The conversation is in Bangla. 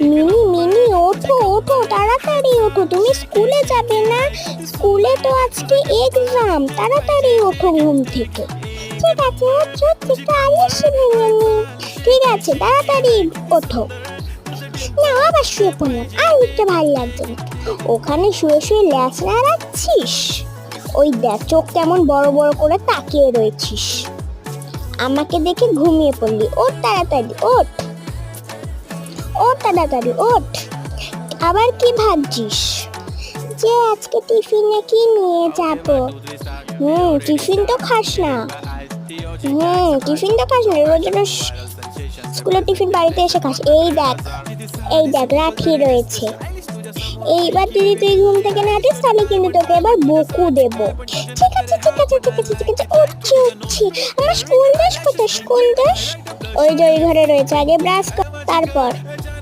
মিনি মিনি ওঠো ওঠো, তাড়াতাড়ি ওঠো, তুমি স্কুলে যাবে না? স্কুলে তো আজকে এক্সাম, তাড়াতাড়ি ওঠো ঘুম থেকে। ঠিক আছে ওঠো, একটু আলসে ভেঙে নি। ঠিক আছে তাড়াতাড়ি ওঠো। না আবার শুয়ে পড়লাম, আর উঠতে ভালো লাগছে না। ওখানে শুয়ে শুয়ে ল্যাচ নাড়াচ্ছিস? ওই দেখ চোখ কেমন বড় বড় করে তাকিয়ে রয়েছিস। আমাকে দেখে ঘুমিয়ে পড়লি। ওঠ তাড়াতাড়ি ওঠ, ওঠ তাড়াতাড়ি ওঠ। আবার কি ভাবছিস যে আজকে টিফিনে কি নিয়ে যাব? টিফিন তো খাস না। টিফিন তো খাস না, রোজ রোজ স্কুলের টিফিন বাড়িতে এসে খাস। এই দেখ রাখি রয়েছে। এইবার যদি তুই ঘুম থেকে না উঠিস তাহলে কিন্তু তোকে এবার বকু দেব। ঠিক আছে ঠিক আছে ঠিক আছে ঠিক আছে, উঠছি উঠছি। আমার স্কুল ড্রেস কোথায়? স্কুল ড্রেস ওই যে ওই ঘরে রয়েছে, আগে ব্রাশ কর তারপর